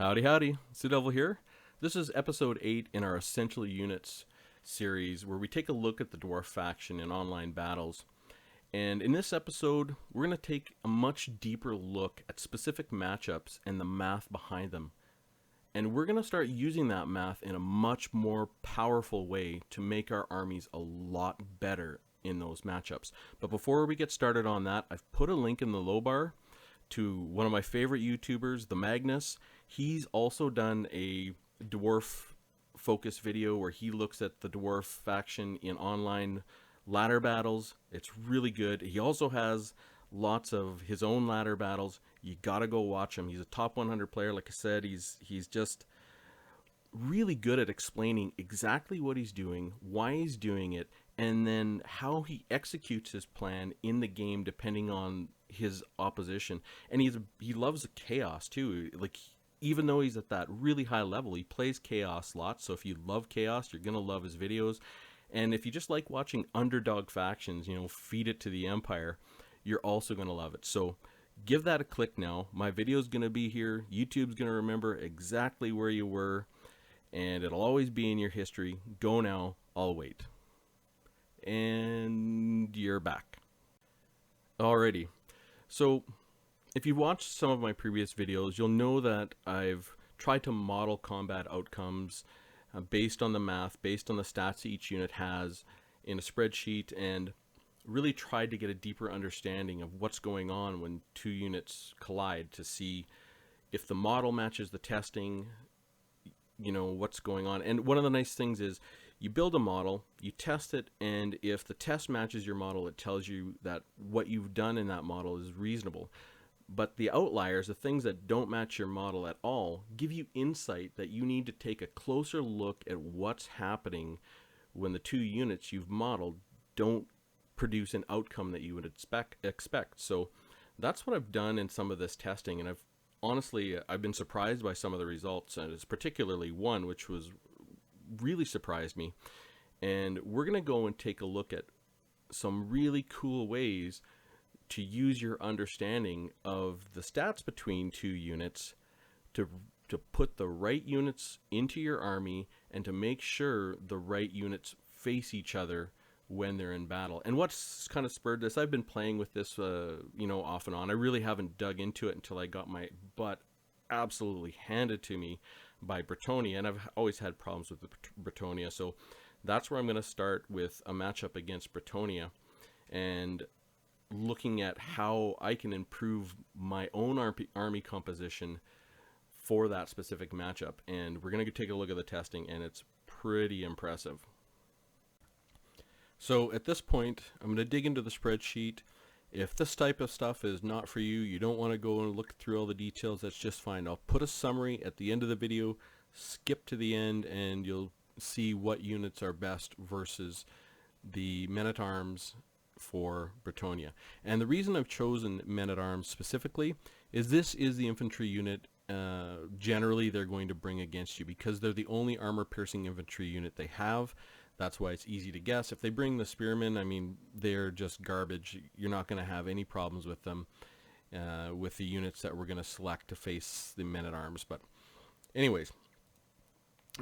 Howdy, howdy. Sea Devil here. This is episode 8 in our Essential Units series where we take a look at the Dwarf faction in online battles. And in this episode, we're going to take a much deeper look at specific matchups and the math behind them. And we're going to start using that math in a much more powerful way to make our armies a lot better in those matchups. But before we get started on that, I've put a link in the low bar to one of my favorite YouTubers, the Magnus. He's also done a Dwarf focus video where he looks at the Dwarf faction in online ladder battles. It's really good. He also has lots of his own ladder battles. You gotta go watch him. He's a top 100 player. Like I said, he's just really good at explaining exactly what he's doing, why he's doing it, and then how he executes his plan in the game depending on his opposition. And he loves the chaos too. Like, even though he's at that really high level, he plays chaos lots. So if you love chaos, you're gonna love his videos. And if you just like watching underdog factions, feed it to the empire, you're also gonna love it. So give that a click now. My video's gonna be here. YouTube's gonna remember exactly where you were, and it'll always be in your history. Go now, I'll wait. And you're back. Alrighty. So if you've watched some of my previous videos, you'll know that I've tried to model combat outcomes based on the math, based on the stats each unit has in a spreadsheet, and really tried to get a deeper understanding of what's going on when two units collide to see if the model matches the testing, what's going on. And one of the nice things is you build a model, you test it, and if the test matches your model, it tells you that what you've done in that model is reasonable. But the outliers, the things that don't match your model at all, give you insight that you need to take a closer look at what's happening when the two units you've modeled don't produce an outcome that you would expect. So that's what I've done in some of this testing, and I've been surprised by some of the results, and it's particularly one which was really surprised me. And we're going to go and take a look at some really cool ways to use your understanding of the stats between two units to put the right units into your army and to make sure the right units face each other when they're in battle. And what's kind of spurred this, I've been playing with this off and on. I really haven't dug into it until I got my butt absolutely handed to me by Bretonnia, and I've always had problems with the Bretonnia. So that's where I'm going to start with a matchup against Bretonnia and looking at how I can improve my own army composition for that specific matchup. And we're going to take a look at the testing, and it's pretty impressive. So at this point, I'm going to dig into the spreadsheet. If this type of stuff is not for you, you don't want to go and look through all the details, that's just fine. I'll put a summary at the end of the video, skip to the end, and you'll see what units are best versus the men-at-arms for Bretonnia. And the reason I've chosen men-at-arms specifically is this is the infantry unit generally they're going to bring against you, because they're the only armor-piercing infantry unit they have. That's why it's easy to guess. If they bring the spearmen, I mean, they're just garbage. You're not going to have any problems with them with the units that we're going to select to face the men-at-arms. But anyways,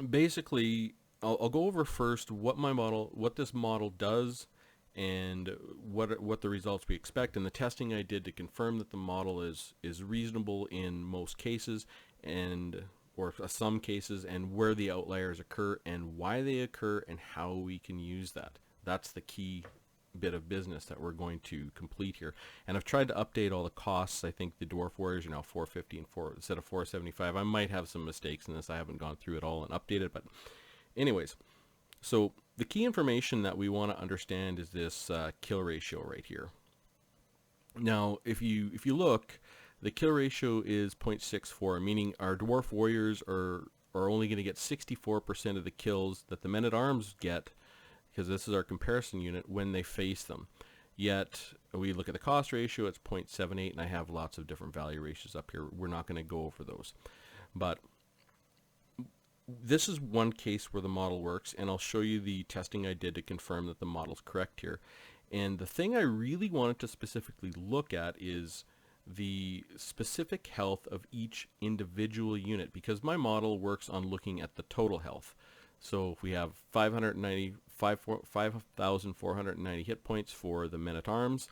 basically, I'll go over first what this model does, and what the results we expect, and the testing I did to confirm that the model is reasonable in most cases, or some cases, and where the outliers occur and why they occur and how we can use that. That's the key bit of business that we're going to complete here. And I've tried to update all the costs. I think the Dwarf Warriors are now 450 instead of 475. I might have some mistakes in this. I haven't gone through it all and updated, but anyways, so the key information that we want to understand is this kill ratio right here. Now, if you look, the kill ratio is 0.64, meaning our Dwarf Warriors are only going to get 64% of the kills that the men-at-arms get, because this is our comparison unit, when they face them. Yet, we look at the cost ratio, it's 0.78, and I have lots of different value ratios up here. We're not going to go over those. But this is one case where the model works, and I'll show you the testing I did to confirm that the model's correct here. And the thing I really wanted to specifically look at is the specific health of each individual unit, because my model works on looking at the total health. So if we have 5,490 hit points for the men-at-arms,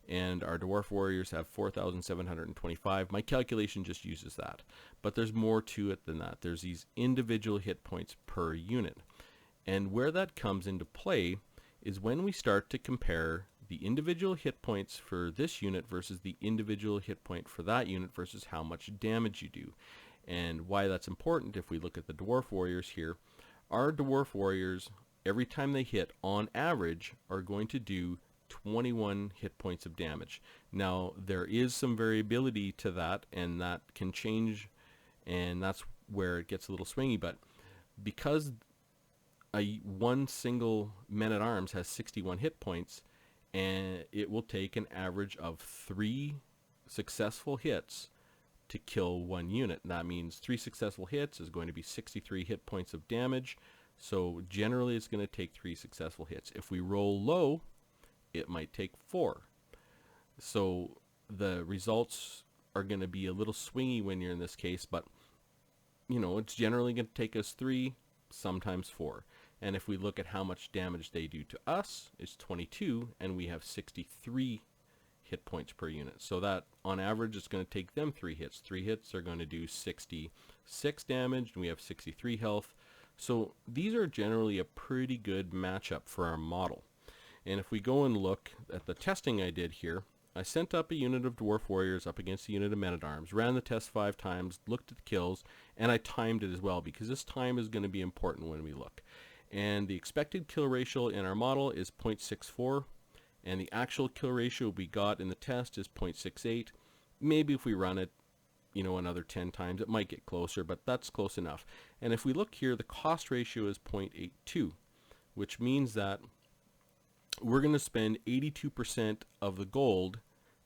and our dwarf warriors have 4,725. My calculation just uses that. But there's more to it than that. There's these individual hit points per unit. And where that comes into play is when we start to compare the individual hit points for this unit versus the individual hit point for that unit versus how much damage you do. And why that's important, if we look at the dwarf warriors here, our dwarf warriors, every time they hit, on average, are going to do 21 hit points of damage. Now, there is some variability to that, and that can change, and that's where it gets a little swingy. But because one single men-at-arms has 61 hit points, and it will take an average of 3 successful hits to kill one unit. And that means 3 successful hits is going to be 63 hit points of damage. So generally it's going to take 3 successful hits. If we roll low, it might take 4. So the results are going to be a little swingy when you're in this case, but you know, it's generally going to take us 3, sometimes 4. And if we look at how much damage they do to us, it's 22, and we have 63 hit points per unit. So that, on average, is going to take them 3 hits. 3 hits are going to do 66 damage, and we have 63 health. So these are generally a pretty good matchup for our model. And if we go and look at the testing I did here, I sent up a unit of dwarf warriors up against a unit of men-at-arms, ran the test 5 times, looked at the kills, and I timed it as well, because this time is going to be important when we look. And the expected kill ratio in our model is 0.64, and the actual kill ratio we got in the test is 0.68. Maybe if we run it, you know, another 10 times, it might get closer, but that's close enough. And if we look here, the cost ratio is 0.82, which means that we're going to spend 82% of the gold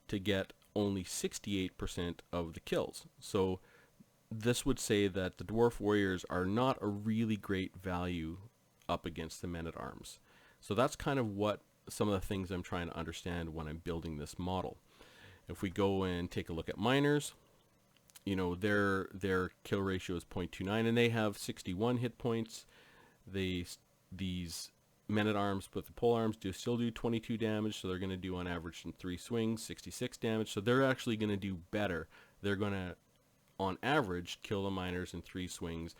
to get only 68% of the kills. So this would say that the dwarf warriors are not a really great value up against the men-at-arms. So that's kind of what some of the things I'm trying to understand when I'm building this model. If we go and take a look at miners, you know, their kill ratio is 0.29, and they have 61 hit points. These men-at-arms with the polearms still do 22 damage, so they're going to do on average in 3 swings 66 damage. So they're actually going to do better. They're going to, on average, kill the miners in 3 swings,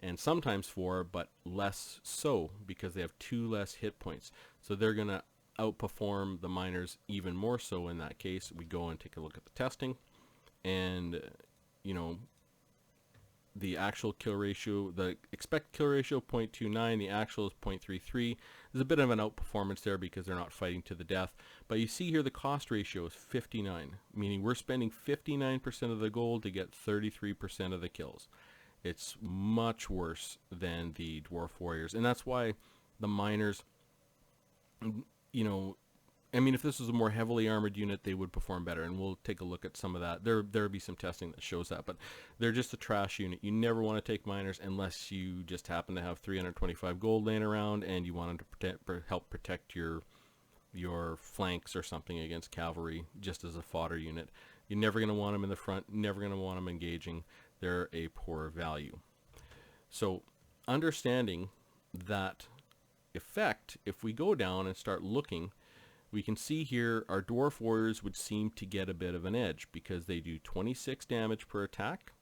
and sometimes 4, but less so because they have 2 less hit points. So they're going to outperform the miners even more so in that case. We go and take a look at the testing, and you know, the actual kill ratio, the expected kill ratio 0.29, the actual is 0.33. There's a bit of an outperformance there because they're not fighting to the death. But you see here the cost ratio is 59, meaning we're spending 59% of the gold to get 33% of the kills. It's much worse than the dwarf warriors, and that's why the miners, you know, I mean, if this was a more heavily armored unit, they would perform better, and we'll take a look at some of that. There'll be some testing that shows that, but they're just a trash unit. You never want to take miners unless you just happen to have 325 gold laying around and you want them to help protect your flanks or something against cavalry, just as a fodder unit. You're never going to want them in the front, never going to want them engaging. They're a poor value. So understanding that effect, if we go down and start looking, we can see here our dwarf warriors would seem to get a bit of an edge because they do 26 damage per attack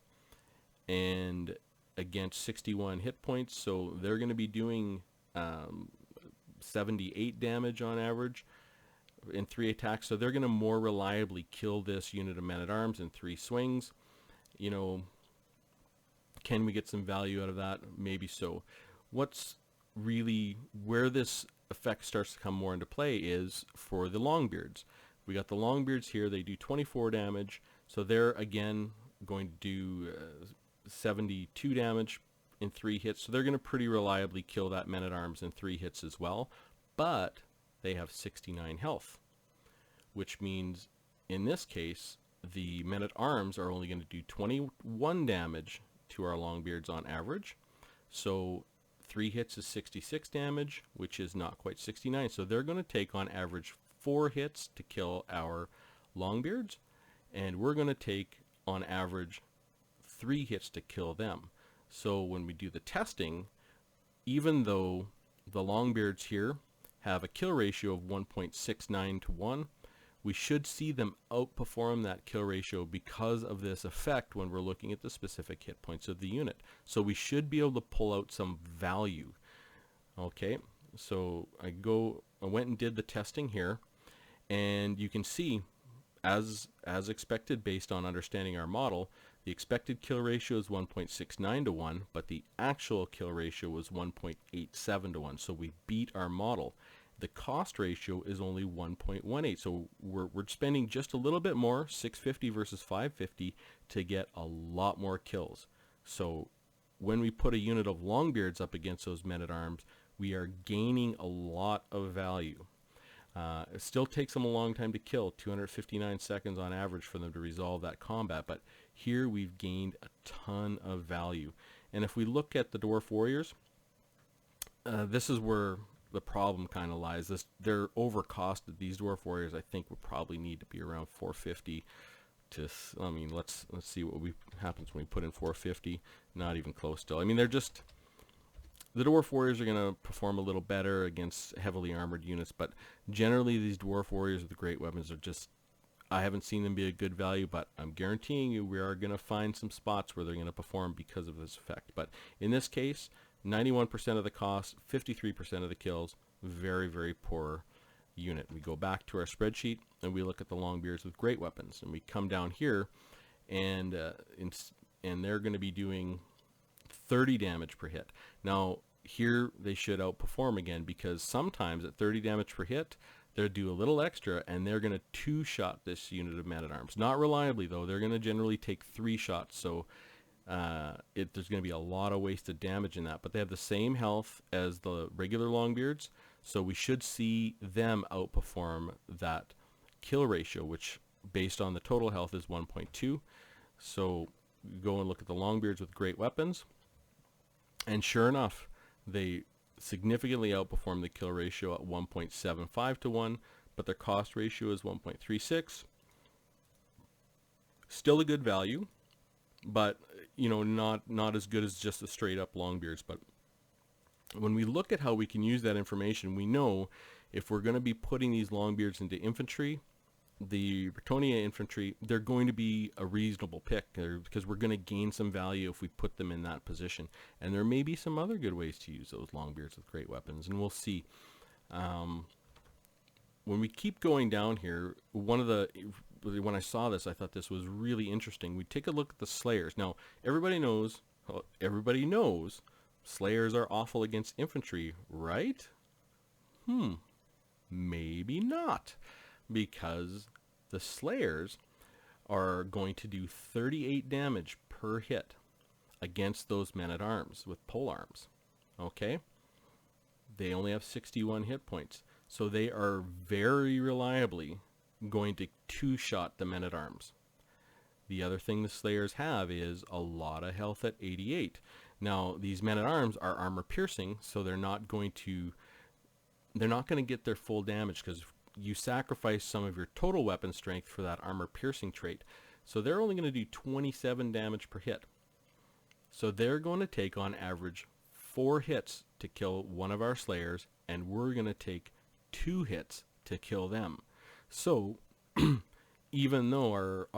and against 61 hit points, so they're going to be doing 78 damage on average in 3 attacks. So they're going to more reliably kill this unit of men-at-arms in 3 swings. You know, can we get some value out of that? Maybe so. What's really where this effect starts to come more into play is for the Longbeards. We got the Longbeards here. They do 24 damage, so they're again going to do 72 damage in 3 hits. So they're going to pretty reliably kill that men-at-arms in 3 hits as well, but they have 69 health, which means in this case the men-at-arms are only going to do 21 damage to our Longbeards on average. So 3 hits is 66 damage, which is not quite 69. So they're going to take on average 4 hits to kill our Longbeards. and we're going to take on average 3 hits to kill them. So when we do the testing, even though the Longbeards here have a kill ratio of 1.69 to 1, we should see them outperform that kill ratio because of this effect when we're looking at the specific hit points of the unit. So we should be able to pull out some value. Okay, so I went and did the testing here, and you can see, as expected based on understanding our model, the expected kill ratio is 1.69 to 1, but the actual kill ratio was 1.87 to 1, so we beat our model. The cost ratio is only 1.18, so we're spending just a little bit more, 650 versus 550, to get a lot more kills. So when we put a unit of Longbeards up against those men-at-arms, we are gaining a lot of value. It still takes them a long time to kill, 259 seconds on average for them to resolve that combat, but here we've gained a ton of value. And if we look at the Dwarf Warriors, this is where the problem kind of lies. They're overcosted. These Dwarf Warriors, I think, would probably need to be around 450 to, I mean, let's see what happens when we put in 450. Not even close still. I mean, they're just, the Dwarf Warriors are going to perform a little better against heavily armored units, but generally these Dwarf Warriors with the great weapons are just, I haven't seen them be a good value, but I'm guaranteeing you we are going to find some spots where they're going to perform because of this effect. But in this case, 91% of the cost, 53% of the kills, very, very poor unit. We go back to our spreadsheet and we look at the Longbeards with great weapons, and we come down here, and they're going to be doing 30 damage per hit. Now here they should outperform again, because sometimes at 30 damage per hit they'll do a little extra and they're going to 2-shot this unit of men-at-arms. Not reliably though, they're going to generally take 3 shots, so there's going to be a lot of wasted damage in that, but they have the same health as the regular Longbeards, so we should see them outperform that kill ratio, which based on the total health is 1.2. So go and look at the Longbeards with great weapons, and sure enough, they significantly outperform the kill ratio at 1.75 to 1, but their cost ratio is 1.36. Still a good value, but you know, not as good as just the straight up Longbeards. But when we look at how we can use that information, we know if we're going to be putting these Longbeards into infantry, the Bretonnia infantry, they're going to be a reasonable pick, because we're going to gain some value if we put them in that position. And there may be some other good ways to use those Longbeards with great weapons, and we'll see. When we keep going down here, when I saw this, I thought this was really interesting. We take a look at the Slayers. Now, everybody knows Slayers are awful against infantry, right? Maybe not, because the Slayers are going to do 38 damage per hit against those men-at-arms with polearms. Okay? They only have 61 hit points, so they are very reliably going to 2-shot the men-at-arms. The other thing the Slayers have is a lot of health at 88. Now, these men-at-arms are armor-piercing, so they're not going to get their full damage, because you sacrifice some of your total weapon strength for that armor-piercing trait. So they're only going to do 27 damage per hit. So they're going to take on average 4 hits to kill one of our Slayers, and we're going to take 2 hits to kill them. So even though our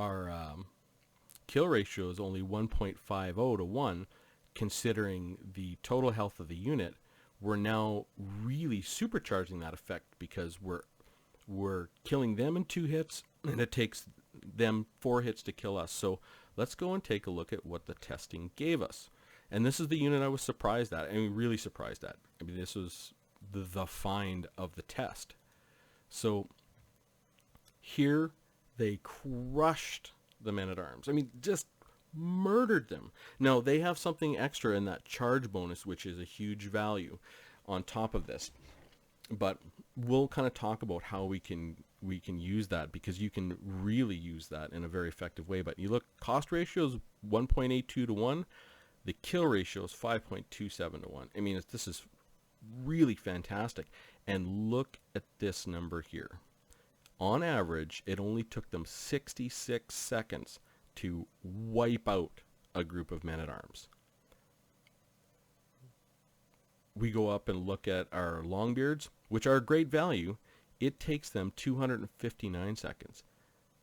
kill ratio is only 1.50 to 1, considering the total health of the unit, we're now really supercharging that effect, because we're killing them in 2 hits, and it takes them 4 hits to kill us. So let's go and take a look at what the testing gave us. And this is the unit I was surprised at. I mean, really surprised at. I mean, this was the find of the test. So here they crushed the men-at-arms. I mean, just murdered them. Now, they have something extra in that charge bonus, which is a huge value on top of this. But we'll kind of talk about how we can use that, because you can really use that in a very effective way. But you look, cost ratio is 1.82 to 1. The kill ratio is 5.27 to 1. I mean, this is really fantastic. And look at this number here. on average, it only took them 66 seconds to wipe out a group of men-at-arms. We go up and look at our Longbeards, which are great value. It takes them 259 seconds.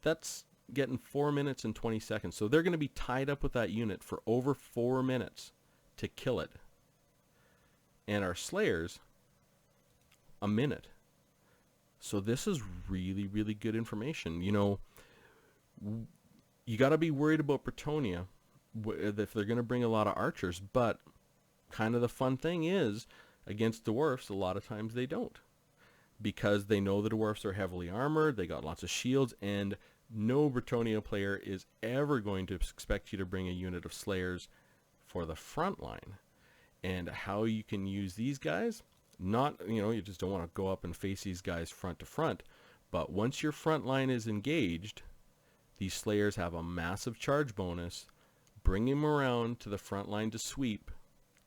That's getting 4 minutes and 20 seconds. So they're going to be tied up with that unit for over 4 minutes to kill it. And our Slayers, a minute. So this is really, really good information. You know, you got to be worried about Bretonnia if they're going to bring a lot of archers, but kind of the fun thing is, against Dwarfs, a lot of times they don't. Because they know the Dwarfs are heavily armored, they got lots of shields, and no Bretonnia player is ever going to expect you to bring a unit of Slayers for the front line. And how you can use these guys, not, you know, you just don't want to go up and face these guys front to front, but once your front line is engaged, these Slayers have a massive charge bonus. Bringing them around to the front line to sweep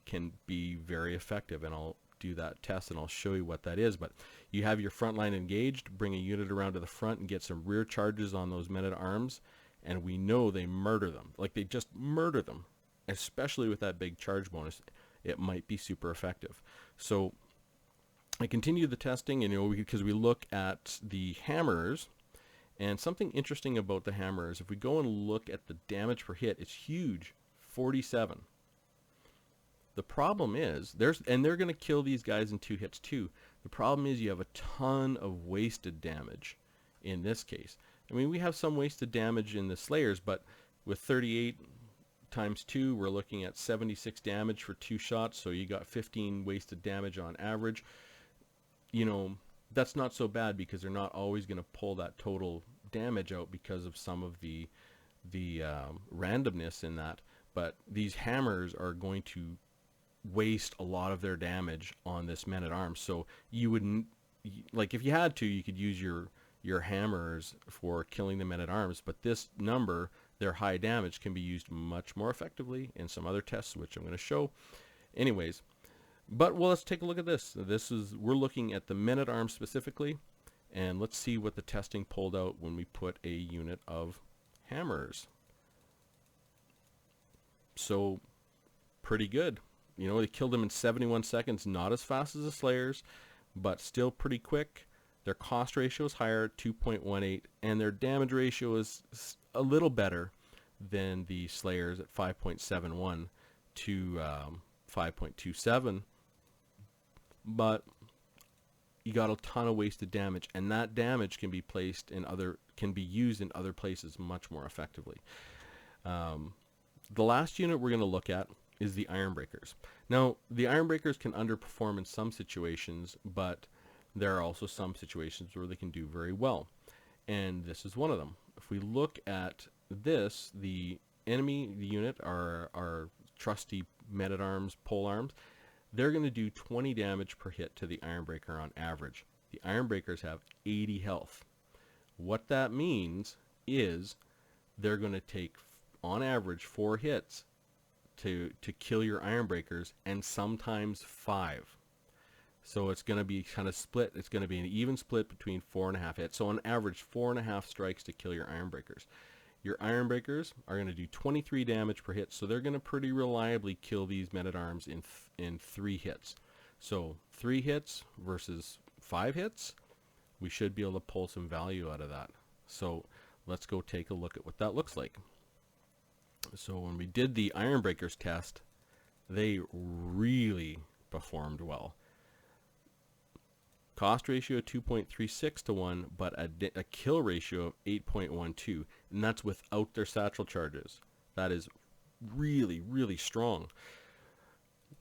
can be very effective, and I'll do that test and I'll show you what that is. But you have your front line engaged, bring a unit around to the front and get some rear charges on those men-at-arms, and we know they murder them. Like, they just murder them, especially with that big charge bonus. It might be super effective. So I continue the testing, and, you know, because we look at the hammers, and something interesting about the hammers, if we go and look at the damage per hit, it's huge, 47. The problem is, they're going to kill these guys in 2 hits too. The problem is you have a ton of wasted damage in this case. I mean, we have some wasted damage in the Slayers, but with 38 times 2, we're looking at 76 damage for 2 shots, so you got 15 wasted damage on average. You know, that's not so bad because they're not always going to pull that total damage out because of some of the randomness in that. But these hammers are going to waste a lot of their damage on this men-at-arms. So you wouldn't, like, if you had to, you could use your hammers for killing the men-at-arms, but this number, their high damage, can be used much more effectively in some other tests, which I'm going to show. Anyways, but well, let's take a look at this. We're looking at the men-at-arms specifically, and let's see what the testing pulled out when we put a unit of hammers. So pretty good. You know, they killed them in 71 seconds, not as fast as the Slayers, but still pretty quick. Their cost ratio is higher, 2.18, and their damage ratio is a little better than the Slayers at 5.71 to 5.27. But you got a ton of wasted damage, and that damage can be used in other places much more effectively. The last unit we're going to look at is the Ironbreakers. Now, the Ironbreakers can underperform in some situations, but there are also some situations where they can do very well, and this is one of them. If we look at this, the enemy unit, our trusty men-at-arms polearms, they're going to do 20 damage per hit to the Ironbreaker on average. The Ironbreakers have 80 health. What that means is they're going to take, on average, 4 hits to kill your Ironbreakers, and sometimes 5. So it's going to be kind of split. It's going to be an even split between 4.5 hits. So on average, 4.5 strikes to kill your Ironbreakers. Your Ironbreakers are going to do 23 damage per hit, so they're going to pretty reliably kill these men-at-arms in 3 hits. So 3 hits versus 5 hits, we should be able to pull some value out of that. So let's go take a look at what that looks like. So when we did the Ironbreakers test, they really performed well. Cost ratio 2.36 to 1, but a kill ratio of 8.12, and that's without their satchel charges. That is really, really strong.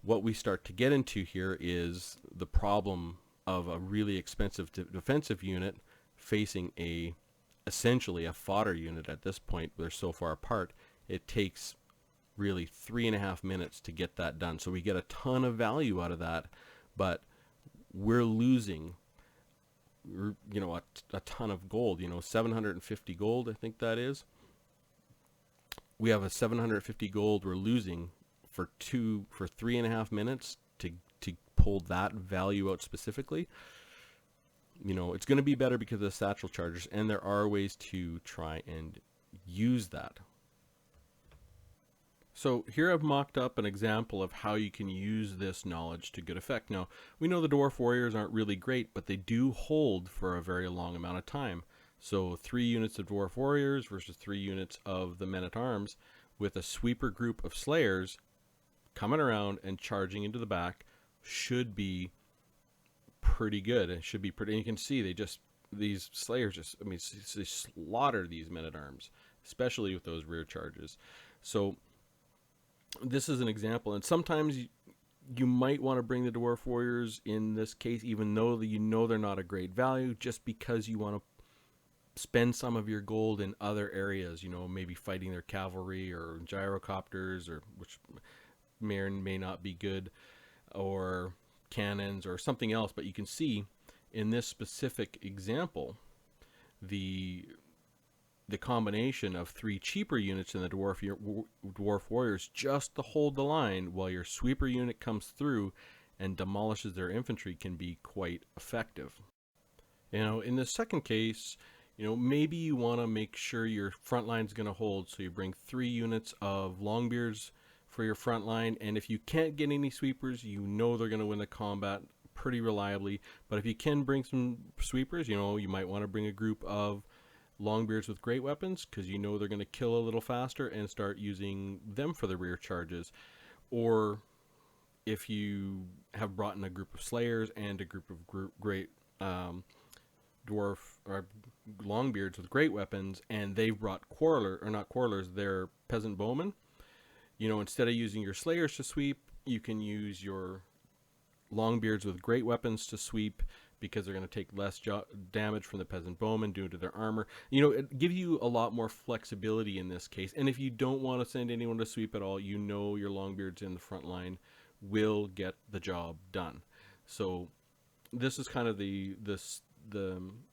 What we start to get into here is the problem of a really expensive defensive unit facing essentially a fodder unit at this point. They're so far apart. It takes really 3.5 minutes to get that done. So we get a ton of value out of that, but we're losing, you know, a ton of gold. You know, 750 gold, I think that is. We have a 750 gold we're losing for 3.5 minutes to pull that value out specifically. you know, it's going to be better because of the satchel charges, and there are ways to try and use that. So here I've mocked up an example of how you can use this knowledge to good effect. Now, we know the Dwarf Warriors aren't really great, but they do hold for a very long amount of time. So 3 units of Dwarf Warriors versus 3 units of the Men-at-Arms with a sweeper group of Slayers coming around and charging into the back should be pretty good. It should be pretty, and you can see these Slayers just, I mean, they slaughter these Men-at-Arms, especially with those rear charges. So this is an example, and sometimes you might want to bring the Dwarf Warriors in this case, even though you know they're not a great value, just because you want to spend some of your gold in other areas, you know, maybe fighting their cavalry or gyrocopters, or which may or may not be good, or cannons or something else. But you can see in this specific example, the combination of 3 cheaper units in the Dwarf Warriors just to hold the line while your sweeper unit comes through and demolishes their infantry can be quite effective. You know, in the second case, you know, maybe you want to make sure your front line is going to hold, so you bring 3 units of Longbeards for your front line, and if you can't get any sweepers, you know they're going to win the combat pretty reliably. But if you can bring some sweepers, you know, you might want to bring a group of Longbeards with great weapons, because you know they're going to kill a little faster, and start using them for the rear charges. Or if you have brought in a group of Slayers and a group of great Dwarf or Longbeards with great weapons, and they've brought they're peasant bowmen, you know, instead of using your Slayers to sweep, you can use your Longbeards with great weapons to sweep, because they're going to take less damage from the peasant bowmen due to their armor. You know, it gives you a lot more flexibility in this case. And if you don't want to send anyone to sweep at all, you know your Longbeards in the front line will get the job done. So this is kind of the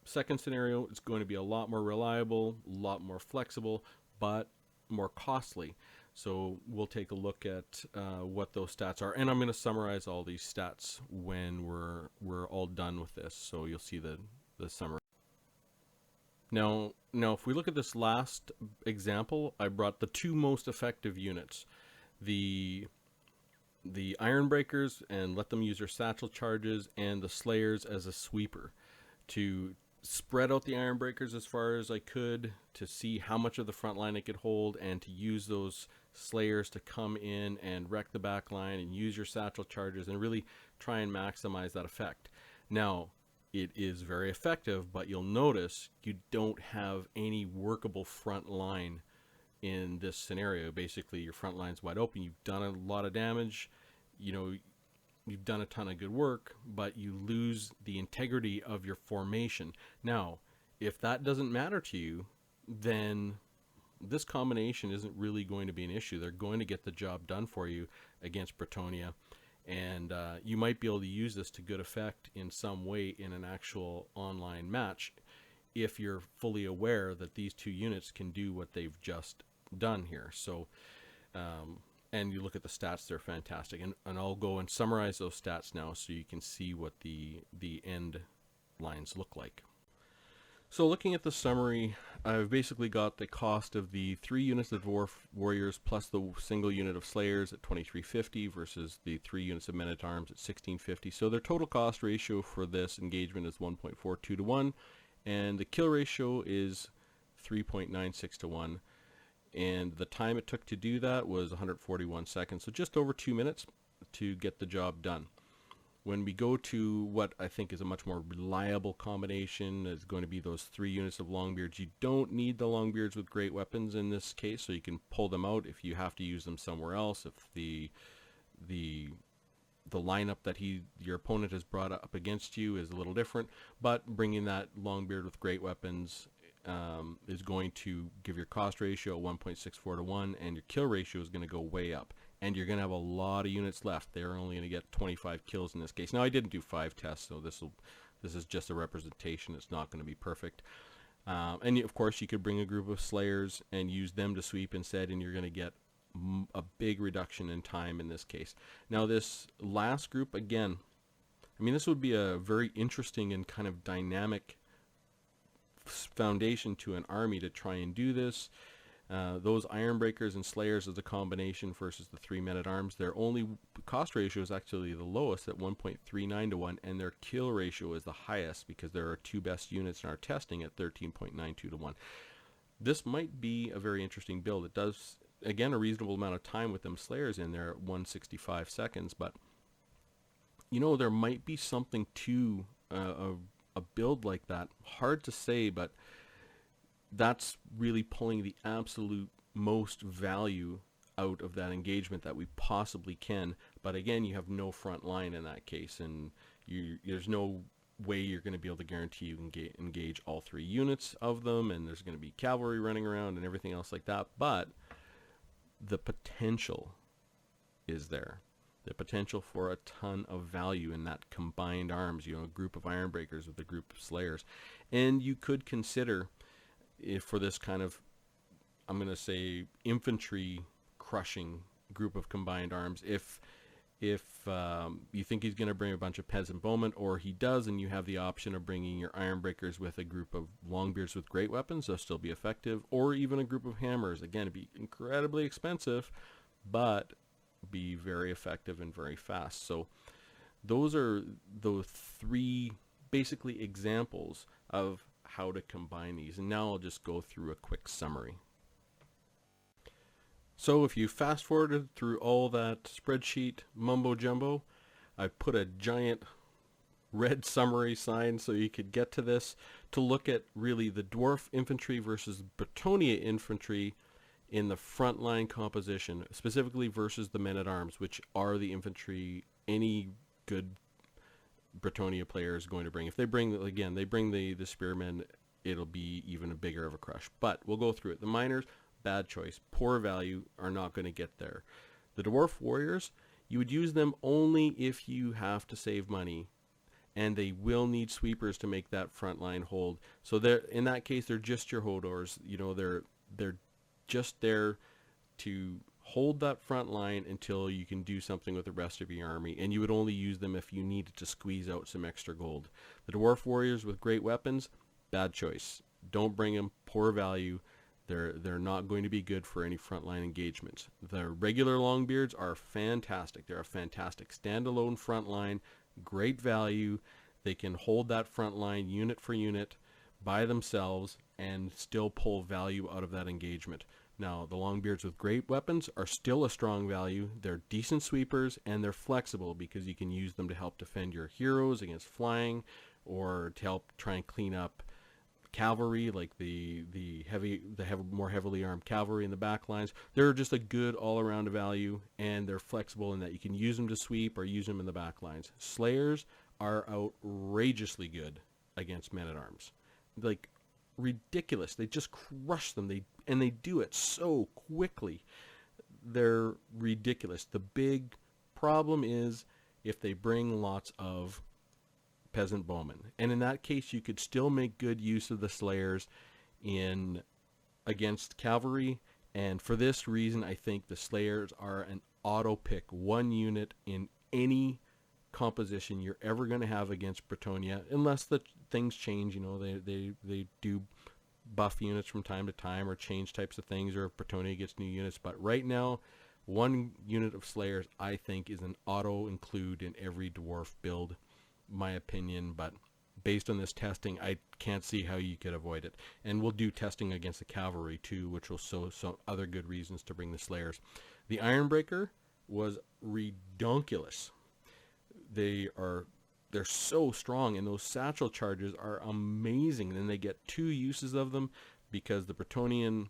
second scenario. It's going to be a lot more reliable, a lot more flexible, but more costly. So we'll take a look at what those stats are, and I'm going to summarize all these stats when we're all done with this. So you'll see the summary. Now, if we look at this last example, I brought the 2 most effective units, the Ironbreakers, and let them use their satchel charges, and the Slayers as a sweeper, to spread out the Ironbreakers as far as I could to see how much of the front line I could hold, and to use those Slayers to come in and wreck the back line, and use your satchel charges and really try and maximize that effect. Now, it is very effective, but you'll notice you don't have any workable front line in this scenario. Basically, your front line's wide open. You've done a lot of damage, you know, you've done a ton of good work, but you lose the integrity of your formation. Now, if that doesn't matter to you, then this combination isn't really going to be an issue. They're going to get the job done for you against Bretonnia, and you might be able to use this to good effect in some way in an actual online match, if you're fully aware that these 2 units can do what they've just done here. So and you look at the stats, they're fantastic, and I'll go and summarize those stats now so you can see what the end lines look like. So looking at the summary, I've basically got the cost of the 3 units of Dwarf Warriors plus the single unit of Slayers at 2350 versus the 3 units of Men-at-Arms at 1650. So their total cost ratio for this engagement is 1.42 to 1, and the kill ratio is 3.96 to 1. And the time it took to do that was 141 seconds, so just over 2 minutes to get the job done. When we go to what I think is a much more reliable combination, is going to be those 3 units of Longbeards. You don't need the Longbeards with great weapons in this case, so you can pull them out if you have to use them somewhere else. If the lineup that your opponent has brought up against you is a little different, but bringing that Longbeard with great weapons is going to give your cost ratio 1.64 to 1, and your kill ratio is going to go way up, and you're going to have a lot of units left. They're only going to get 25 kills in this case. Now, I didn't do 5 tests, so this is just a representation. It's not going to be perfect. And of course, you could bring a group of Slayers and use them to sweep instead, and you're going to get a big reduction in time in this case. Now, this last group, again, I mean, this would be a very interesting and kind of dynamic foundation to an army to try and do this. Those Ironbreakers and Slayers as a combination versus the 3 men-at-arms, their only cost ratio is actually the lowest at 1.39 to 1, and their kill ratio is the highest because there are 2 best units in our testing at 13.92 to 1. This might be a very interesting build. It does, again, a reasonable amount of time with them Slayers in there at 165 seconds, but you know, there might be something to a build like that. Hard to say, but that's really pulling the absolute most value out of that engagement that we possibly can. But again, you have no front line in that case, and there's no way you're going to be able to guarantee you can engage all 3 units of them, and there's going to be cavalry running around and everything else like that. But the potential is there. The potential for a ton of value in that combined arms, you know, a group of Ironbreakers with a group of Slayers. And you could consider, if for this kind of, I'm going to say, infantry crushing group of combined arms, if you think he's going to bring a bunch of peasant bowmen, or he does, and you have the option of bringing your Ironbreakers with a group of Longbeards with great weapons, they'll still be effective, or even a group of hammers. Again, it'd be incredibly expensive, but be very effective and very fast. So those are those 3 basically examples of how to combine these, and now I'll just go through a quick summary. So if you fast forwarded through all that spreadsheet mumbo jumbo, I put a giant red summary sign so you could get to this, to look at really the Dwarf infantry versus Bretonnia infantry in the frontline composition, specifically versus the men-at-arms, which are the infantry any good Bretonnia player is going to bring. If they bring, again, they bring the spearmen, it'll be even a bigger of a crush. But we'll go through it. The miners, bad choice. Poor value, are not going to get there. The Dwarf warriors, you would use them only if you have to save money, and they will need sweepers to make that front line hold. So they're, in that case, they're just your Hodors. You know, they're just there to hold that front line until you can do something with the rest of your army, and you would only use them if you needed to squeeze out some extra gold. The Dwarf warriors with great weapons, bad choice. Don't bring them. Poor value. They're not going to be good for any frontline engagements. The regular Longbeards are fantastic. They're a fantastic standalone front line, great value. They can hold that front line unit for unit by themselves and still pull value out of that engagement. Now, the Longbeards with great weapons are still a strong value. They're decent sweepers, and they're flexible because you can use them to help defend your heroes against flying, or to help try and clean up cavalry, like the more heavily armed cavalry in the back lines. They're just a good all-around value, and they're flexible in that you can use them to sweep or use them in the back lines. Slayers are outrageously good against men-at-arms. Like, ridiculous. They just crush them. They do it so quickly. They're ridiculous. The big problem is if they bring lots of peasant bowmen, and in that case you could still make good use of the Slayers against cavalry. And for this reason, I think the Slayers are an auto pick 1 unit in any composition you're ever going to have against Bretonnia, unless the things change. You know, they do buff units from time to time, or change types of things, or if Bretonnia gets new units. But right now, 1 unit of Slayers, I think, is an auto include in every Dwarf build, my opinion. But based on this testing, I can't see how you could avoid it. And we'll do testing against the cavalry too, which will show some other good reasons to bring the Slayers. The Ironbreaker was redonkulous. They're so strong, and those satchel charges are amazing. And then they get 2 uses of them because the Bretonnian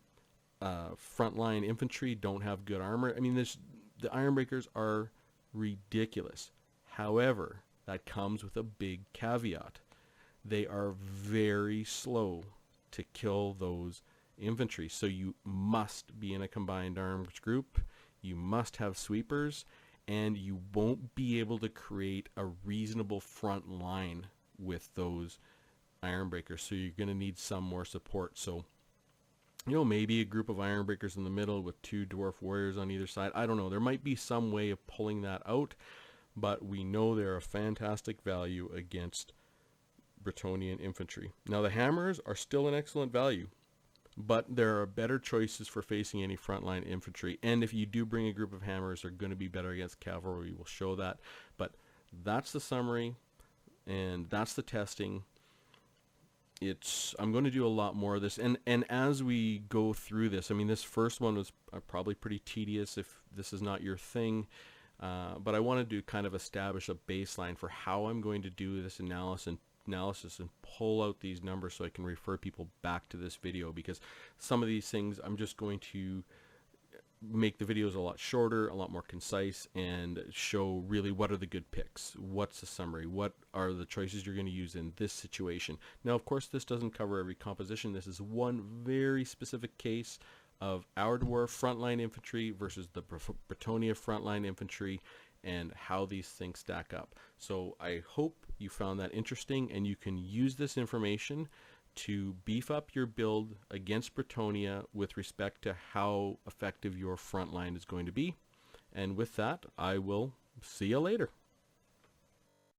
frontline infantry don't have good armor. I mean, the Ironbreakers are ridiculous. However, that comes with a big caveat. They are very slow to kill those infantry. So you must be in a combined arms group. You must have sweepers, and you won't be able to create a reasonable front line with those Ironbreakers. So you're going to need some more support. So, you know, maybe a group of Ironbreakers in the middle with 2 Dwarf warriors on either side. I don't know. There might be some way of pulling that out, but we know they're a fantastic value against Bretonnian infantry. Now the hammers are still an excellent value, but there are better choices for facing any frontline infantry, and if you do bring a group of hammers, they're going to be better against cavalry. We'll show that, but that's the summary, and that's the testing. I'm going to do a lot more of this, and as we go through this, I mean, this first one was probably pretty tedious if this is not your thing, but I wanted to kind of establish a baseline for how I'm going to do this analysis and pull out these numbers so I can refer people back to this video, because some of these things I'm just going to make the videos a lot shorter, a lot more concise, and show really what are the good picks, what's the summary, what are the choices you're going to use in this situation. Now of course this doesn't cover every composition. This is one very specific case of our Dwarf frontline infantry versus the Bretonnia frontline infantry, and how these things stack up. So I hope you found that interesting, and you can use this information to beef up your build against Bretonnia with respect to how effective your front line is going to be. And with that, I will see you later.